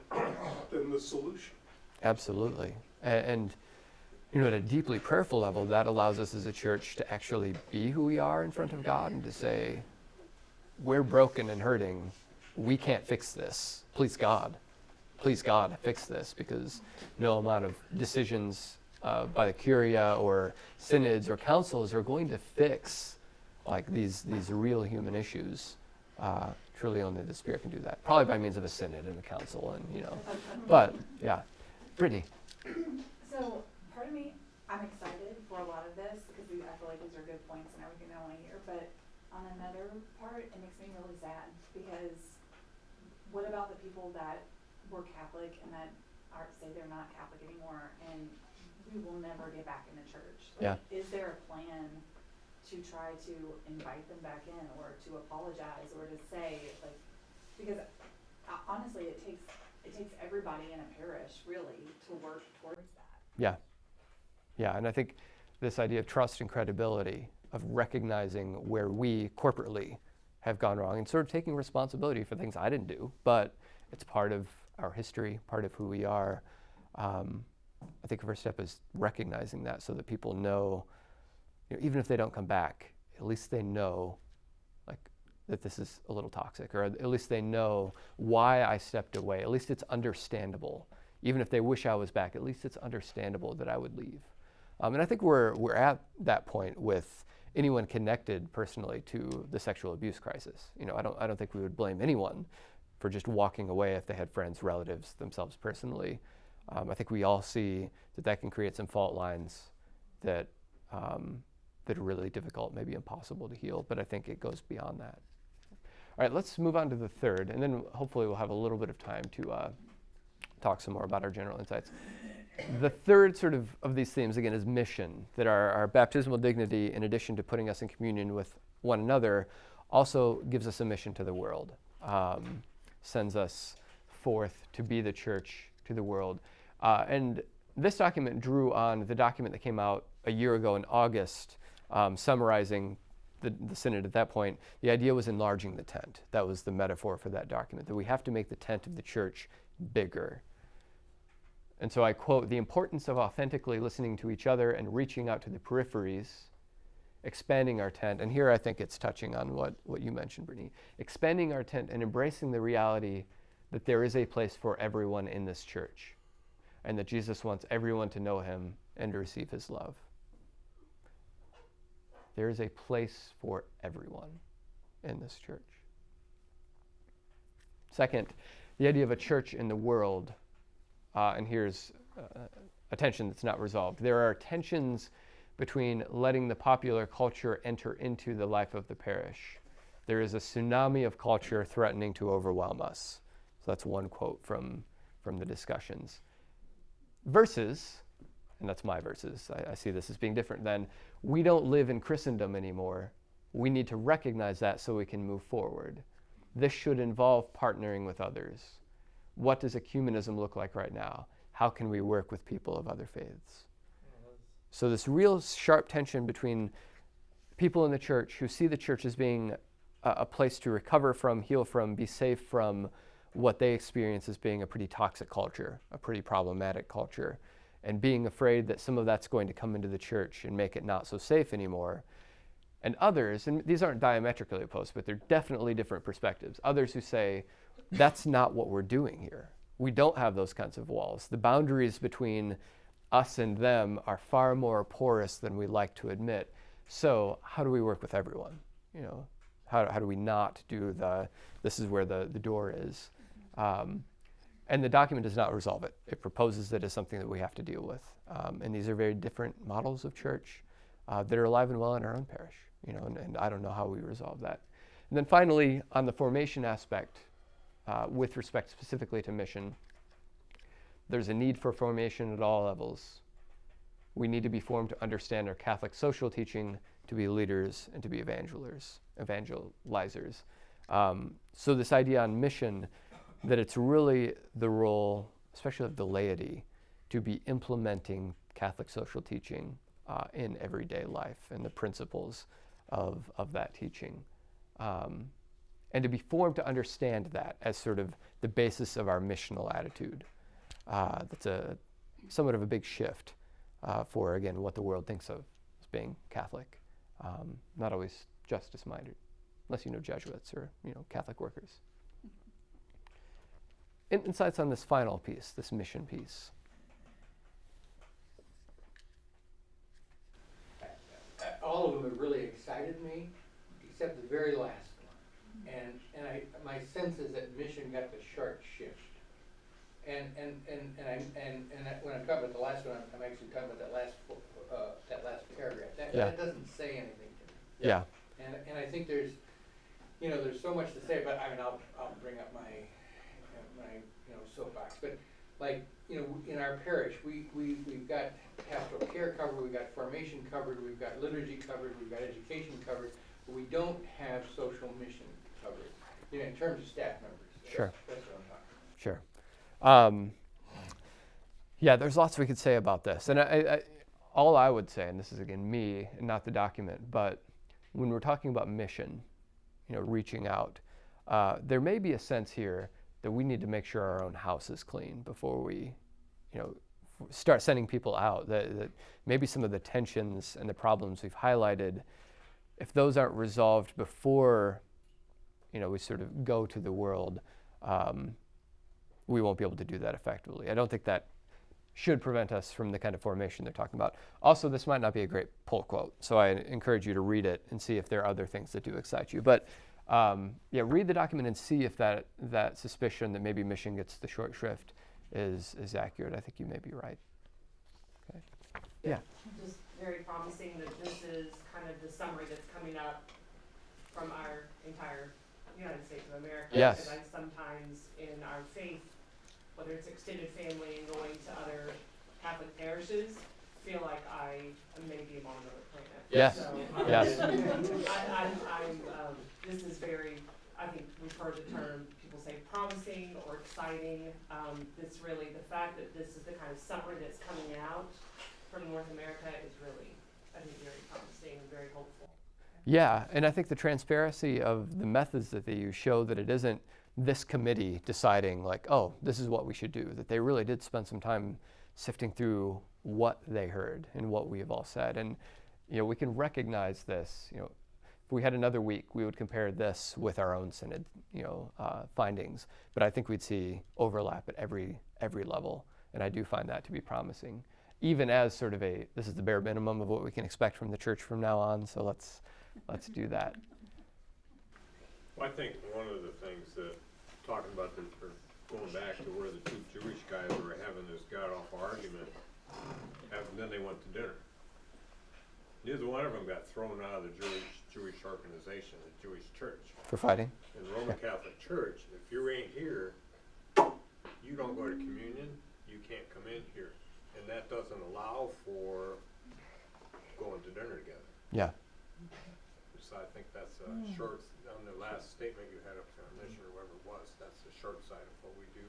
than the solution. Absolutely. And you know, at a deeply prayerful level, that allows us as a church to actually be who we are in front of God and to say, we're broken and hurting. We can't fix this. Please God, fix this, because no amount of decisions by the curia or synods or councils are going to fix like these real human issues. Truly only the Spirit can do that. Probably by means of a synod and a council, and you know. But yeah, Brittany. So part of me, I'm excited for a lot of this because I feel like these are good points and everything I want to hear. But on another part, it makes me really sad because what about the people that were Catholic and that say they're not Catholic anymore and we will never get back in the church? Like, is there a plan to try to invite them back in or to apologize or to say, like, because honestly it takes everybody in a parish really to work towards that. Yeah, and I think this idea of trust and credibility, of recognizing where we corporately have gone wrong and sort of taking responsibility for things I didn't do, but it's part of our history, part of who we are. I think the first step is recognizing that so that people know, even if they don't come back, at least they know that this is a little toxic, or at least they know why I stepped away. At least it's understandable. Even if they wish I was back, at least it's understandable that I would leave. And I think we're at that point with anyone connected personally to the sexual abuse crisis. I don't think we would blame anyone for just walking away if they had friends, relatives, themselves personally. I think we all see that can create some fault lines that are really difficult, maybe impossible to heal. But I think it goes beyond that. All right, let's move on to the third, and then hopefully we'll have a little bit of time to talk some more about our general insights. The third sort of these themes, again, is mission, that our baptismal dignity, in addition to putting us in communion with one another, also gives us a mission to the world, sends us forth to be the church to the world. And this document drew on the document that came out a year ago in August, summarizing the synod at that point. The idea was enlarging the tent. That was the metaphor for that document, that we have to make the tent of the church bigger. And so I quote, "The importance of authentically listening to each other and reaching out to the peripheries, expanding our tent," and here I think it's touching on what you mentioned, Brittany, "expanding our tent and embracing the reality that there is a place for everyone in this church, and that Jesus wants everyone to know him and to receive his love." There is a place for everyone in this church. Second, the idea of a church in the world, and here's a tension that's not resolved. There are tensions between letting the popular culture enter into the life of the parish. There is a tsunami of culture threatening to overwhelm us. So that's one quote from the discussions. Versus, and that's my versus, I see this as being different than, we don't live in Christendom anymore. We need to recognize that so we can move forward. This should involve partnering with others. What does ecumenism look like right now? How can we work with people of other faiths? So this real sharp tension between people in the church who see the church as being a place to recover from, heal from, be safe from what they experience as being a pretty toxic culture, a pretty problematic culture, and being afraid that some of that's going to come into the church and make it not so safe anymore. And others, and these aren't diametrically opposed, but they're definitely different perspectives. Others who say, that's not what we're doing here. We don't have those kinds of walls. The boundaries between us and them are far more porous than we like to admit. So how do we work with everyone? How do we not do this is where the door is? And the document does not resolve it. It proposes it as something that we have to deal with. And these are very different models of church that are alive and well in our own parish, and I don't know how we resolve that. And then finally, on the formation aspect, with respect specifically to mission, there's a need for formation at all levels. We need to be formed to understand our Catholic social teaching, to be leaders, and to be evangelizers. So this idea on mission, that it's really the role, especially of the laity, to be implementing Catholic social teaching in everyday life and the principles of that teaching. And to be formed to understand that as sort of the basis of our missional attitude. That's somewhat of a big shift for, again, what the world thinks of as being Catholic. Not always justice-minded, unless you know Jesuits or Catholic workers. Insights on this final piece, this mission piece. All of them have really excited me, except the very last one. And my sense is that mission got the sharp shift. And when I'm talking about the last one, I'm actually talking about that last paragraph. That doesn't say anything to me. Yeah. And I think there's so much to say, but I'll bring up my soapbox. But in our parish, we've got pastoral care covered, we've got formation covered, we've got liturgy covered, we've got education covered, but we don't have social mission covered. In terms of staff members. Sure. That's what I'm talking about. Sure. Yeah, there's lots we could say about this. And all I would say, and this is again me and not the document, but when we're talking about mission, reaching out, there may be a sense here that we need to make sure our own house is clean before we, start sending people out, that maybe some of the tensions and the problems we've highlighted, if those aren't resolved before, we sort of go to the world, we won't be able to do that effectively. I don't think that should prevent us from the kind of formation they're talking about. Also, this might not be a great pull quote, so I encourage you to read it and see if there are other things that do excite you. But read the document and see if that suspicion that maybe mission gets the short shrift is accurate. I think you may be right. Okay. Yeah. Just very promising that this is kind of the summary that's coming up from our entire United States of America. Yes. Because I sometimes in our faith, whether it's extended family and going to other Catholic parishes, feel like I maybe am on another planet. Yes. So, Yes. this is very, I think we've heard the term, people say promising or exciting. This really, the fact that this is the kind of summary that's coming out from North America is really, I think, very promising and very hopeful. Yeah, and I think the transparency of the methods that they use show that it isn't this committee deciding like, oh, this is what we should do, that they really did spend some time sifting through what they heard and what we have all said. And, we can recognize this, if we had another week, we would compare this with our own synod, findings. But I think we'd see overlap at every level, and I do find that to be promising, even as sort of this is the bare minimum of what we can expect from the church from now on. So let's do that. Well, I think one of the things that, talking about or going back to where the two Jewish guys were having this god-awful argument, and then they went to dinner. Neither one of them got thrown out of the Jewish organization, the Jewish church. For fighting? In the Roman Catholic Church, if you ain't here, you don't go to communion, you can't come in here. And that doesn't allow for going to dinner together. Yeah. So I think that's a short, on the last statement you had up there on mission or whatever it was, that's the short side of what we do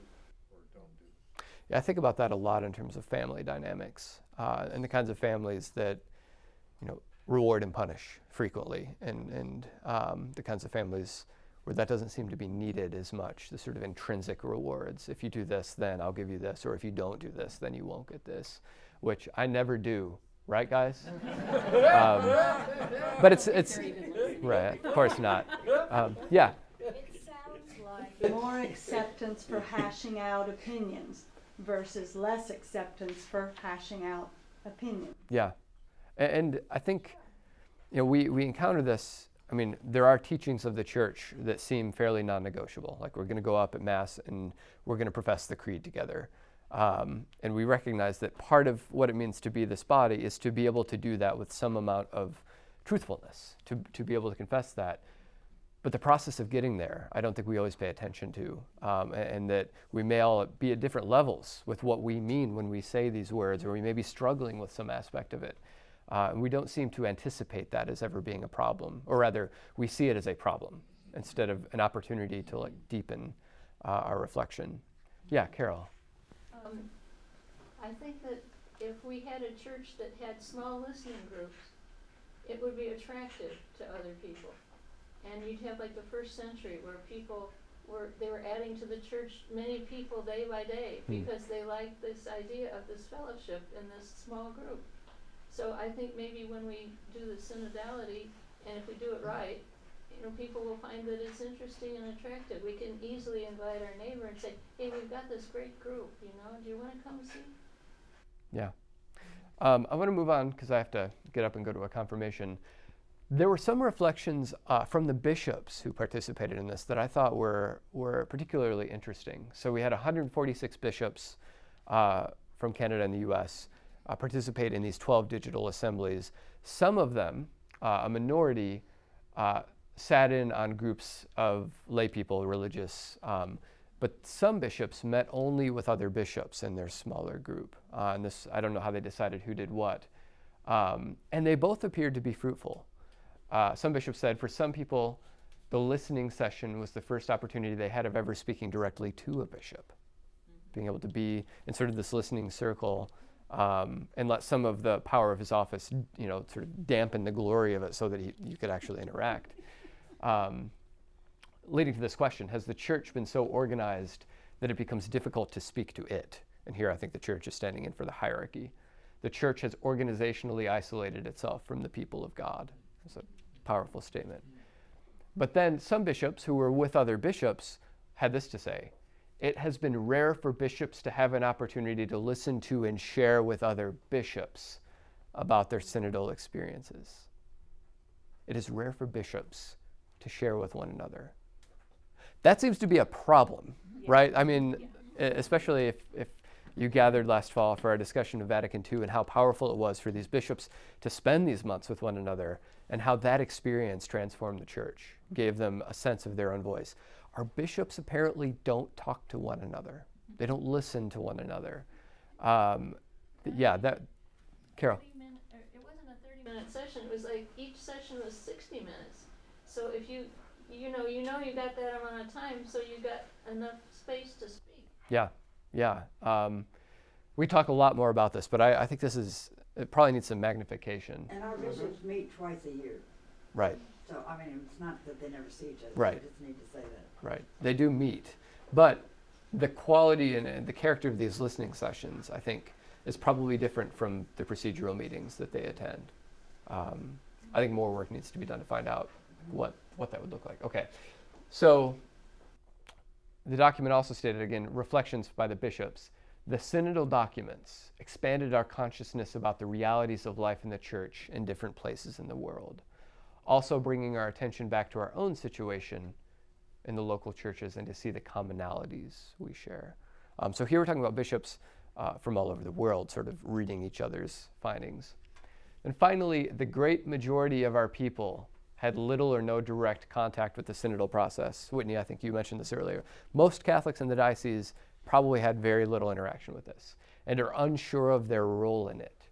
or don't do. Yeah, I think about that a lot in terms of family dynamics and the kinds of families that, reward and punish frequently, and the kinds of families where that doesn't seem to be needed as much, the sort of intrinsic rewards. If you do this, then I'll give you this, or if you don't do this, then you won't get this, which I never do. Right, guys? But it's right, of course not. Yeah. It sounds like more acceptance for hashing out opinions versus less acceptance for hashing out opinions. Yeah. And I think, we encounter this. I mean, there are teachings of the church that seem fairly non-negotiable. Like we're going to go up at Mass and we're going to profess the creed together. And we recognize that part of what it means to be this body is to be able to do that with some amount of truthfulness, to be able to confess that. But the process of getting there, I don't think we always pay attention to, and that we may all be at different levels with what we mean when we say these words, or we may be struggling with some aspect of it. And we don't seem to anticipate that as ever being a problem, or rather, we see it as a problem instead of an opportunity to deepen our reflection. Yeah, Carol. I think that if we had a church that had small listening groups, it would be attractive to other people. And you'd have like the first century where they were adding to the church many people day by day because they liked this idea of this fellowship in this small group. So I think maybe when we do the synodality, and if we do it right, people will find that it's interesting and attractive. We can easily invite our neighbor and say, hey, we've got this great group, do you want to come see? Yeah. I want to move on because I have to get up and go to a confirmation. There were some reflections from the bishops who participated in this that I thought were particularly interesting. So we had 146 bishops from Canada and the US participate in these 12 digital assemblies. Some of them, a minority, sat in on groups of lay people, religious, but some bishops met only with other bishops in their smaller group. And this, I don't know how they decided who did what. And they both appeared to be fruitful. Some bishops said for some people, the listening session was the first opportunity they had of ever speaking directly to a bishop, being able to be in sort of this listening circle and let some of the power of his office, sort of dampen the glory of it so that you could actually interact. Leading to this question, has the church been so organized that it becomes difficult to speak to it? And here I think the church is standing in for the hierarchy. The church has organizationally isolated itself from the people of God. It's a powerful statement. But then some bishops who were with other bishops had this to say: it has been rare for bishops to have an opportunity to listen to and share with other bishops about their synodal experiences. It is rare for bishops to share with one another. That seems to be a problem, right? I mean, especially if you gathered last fall for our discussion of Vatican II and how powerful it was for these bishops to spend these months with one another, and how that experience transformed the church, gave them a sense of their own voice. Our bishops apparently don't talk to one another. They don't listen to one another. Carol. It wasn't a 30-minute session. It was like each session was 60 minutes. So if you got that amount of time, so you got enough space to speak. Yeah. We talk a lot more about this, but I think it probably needs some magnification. And our bishops meet twice a year. Right. So, I mean, it's not that they never see each other. Right. I just need to say that. Right. They do meet. But the quality and the character of these listening sessions, I think, is probably different from the procedural meetings that they attend. I think more work needs to be done to find out what that would look like. Okay. So the document also stated, again, reflections by the bishops. The synodal documents expanded our consciousness about the realities of life in the church in different places in the world, also bringing our attention back to our own situation in the local churches and to see the commonalities we share. So here we're talking about bishops from all over the world sort of reading each other's findings. And finally, the great majority of our people had little or no direct contact with the synodal process. Whitney, I think you mentioned this earlier. Most Catholics in the diocese probably had very little interaction with this and are unsure of their role in it.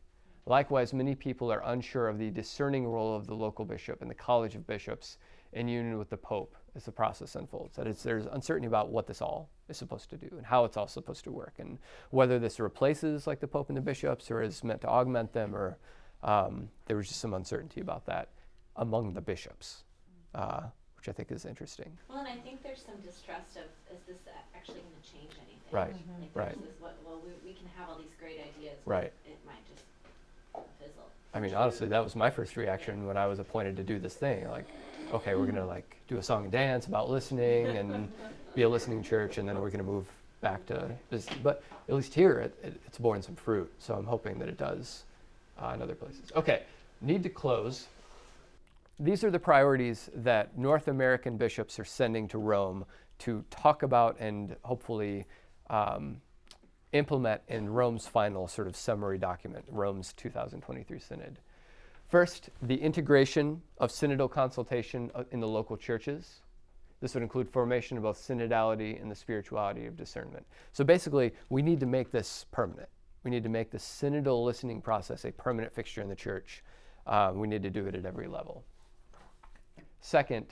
Likewise, many people are unsure of the discerning role of the local bishop and the College of Bishops in union with the Pope as the process unfolds. That is, there's uncertainty about what this all is supposed to do and how it's all supposed to work, and whether this replaces like the Pope and the bishops or is meant to augment them, or there was just some uncertainty about that among the bishops, which I think is interesting. Well, and I think there's some distrust of, is this actually going to change anything? Right, right. We can have all these great ideas, right. But it might just fizzle. I mean, honestly, that was my first reaction when I was appointed to do this thing. Like, okay, we're gonna like do a song and dance about listening and be a listening church, and then we're gonna move back to this. But at least here, it's borne some fruit. So I'm hoping that it does in other places. Okay, need to close. These are the priorities that North American bishops are sending to Rome to talk about and hopefully implement in Rome's final sort of summary document, Rome's 2023 Synod. First, the integration of synodal consultation in the local churches. This would include formation of both synodality and the spirituality of discernment. So basically, we need to make this permanent. We need to make the synodal listening process a permanent fixture in the church. We need to do it at every level. Second,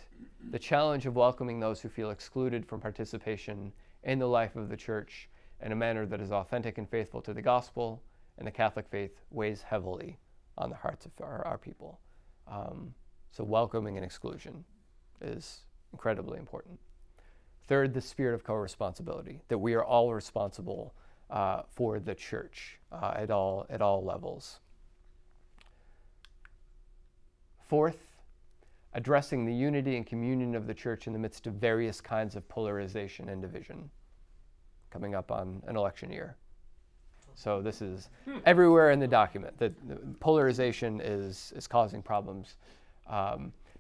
the challenge of welcoming those who feel excluded from participation in the life of the church in a manner that is authentic and faithful to the gospel and the Catholic faith weighs heavily on the hearts of our people. So welcoming and exclusion is incredibly important. Third, the spirit of co-responsibility, that we are all responsible for the church at all levels. Fourth, addressing the unity and communion of the church in the midst of various kinds of polarization and division, coming up on an election year. So this is everywhere in the document that polarization is causing problems.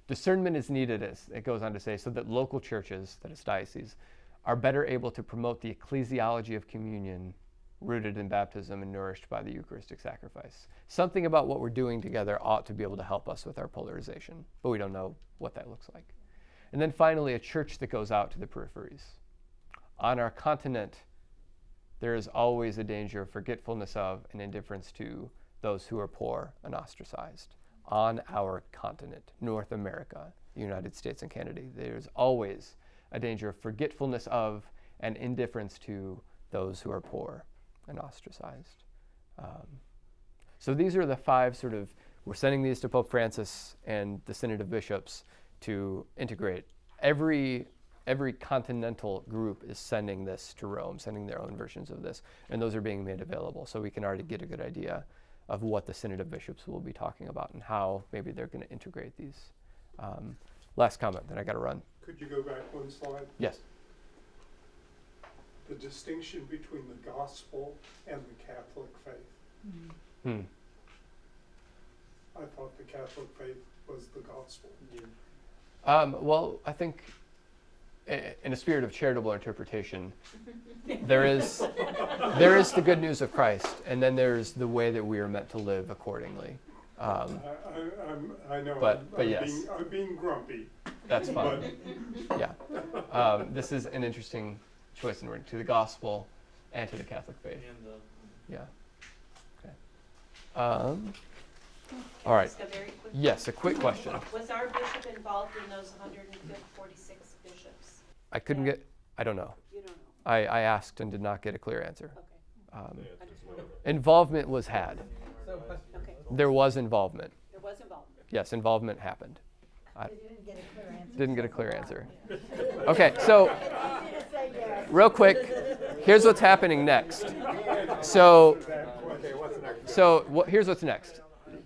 Discernment is needed, as it goes on to say, so that local churches, that is dioceses, are better able to promote the ecclesiology of communion rooted in baptism and nourished by the Eucharistic sacrifice. Something about what we're doing together ought to be able to help us with our polarization, but we don't know what that looks like. And then finally, a church that goes out to the peripheries. On our continent, there is always a danger of forgetfulness of and indifference to those who are poor and ostracized. On our continent, North America, the United States and Canada, there's always a danger of forgetfulness of and indifference to those who are poor and ostracized. So these are the five sort of, we're sending these to Pope Francis and the Synod of Bishops to integrate. Every every continental group is sending this to Rome, sending their own versions of this, and those are being made available. So we can already get a good idea of what the Synod of Bishops will be talking about and how maybe they're going to integrate these. Last comment, then I got to run. Could you go back one slide? Yes. The distinction between the gospel and the Catholic faith. Hmm. I thought the Catholic faith was the gospel. Well, I think in a spirit of charitable interpretation, there is the good news of Christ, and then there's the way that we are meant to live accordingly. I know. But yes. I'm being grumpy. That's fine. Yeah. This is an interesting choice in regard to the gospel and to the Catholic faith. Yeah. Okay. All right. Ask a very quick Yes, a quick question. Was our bishop involved in those 146 bishops? I couldn't get. I don't know. You don't know. I asked and did not get a clear answer. Okay. Involvement was had. Okay. There was involvement. There was involvement. Yes, involvement happened. I didn't get a clear answer. didn't get a clear answer. Okay, so real quick, here's what's happening next. So here's what's next.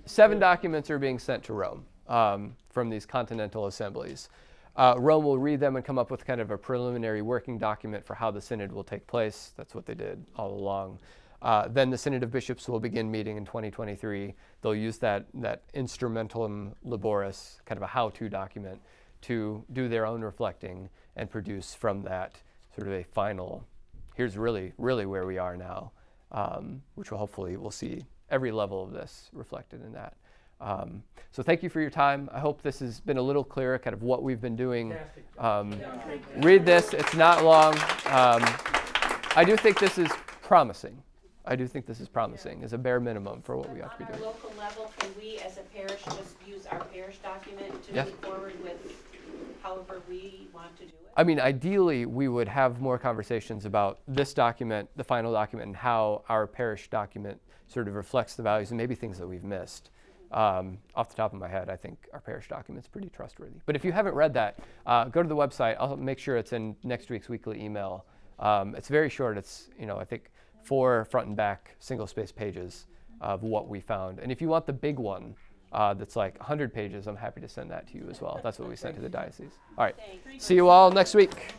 7 documents are being sent to Rome from these continental assemblies. Rome will read them and come up with kind of a preliminary working document for how the synod will take place. That's what they did all along. Then the Synod of Bishops will begin meeting in 2023. They'll use that instrumentalum laboris, kind of a how-to document, to do their own reflecting and produce from that sort of a final, here's really, really where we are now, which will hopefully we'll see every level of this reflected in that. So thank you for your time. I hope this has been a little clearer, kind of what we've been doing. Read this, it's not long. I do think this is promising. As a bare minimum for what we ought to be doing. On a local level, can we as a parish just use our parish document to Yes. move forward with however we want to do it? I mean, ideally, we would have more conversations about this document, the final document, and how our parish document sort of reflects the values and maybe things that we've missed. Off the top of my head, I think our parish document's pretty trustworthy. But if you haven't read that, go to the website. I'll make sure it's in next week's weekly email. It's very short. It's, I think 4 front and back single-space pages of what we found. And if you want the big one that's like 100 pages, I'm happy to send that to you as well. That's what we sent to the diocese. All right. See you all next week.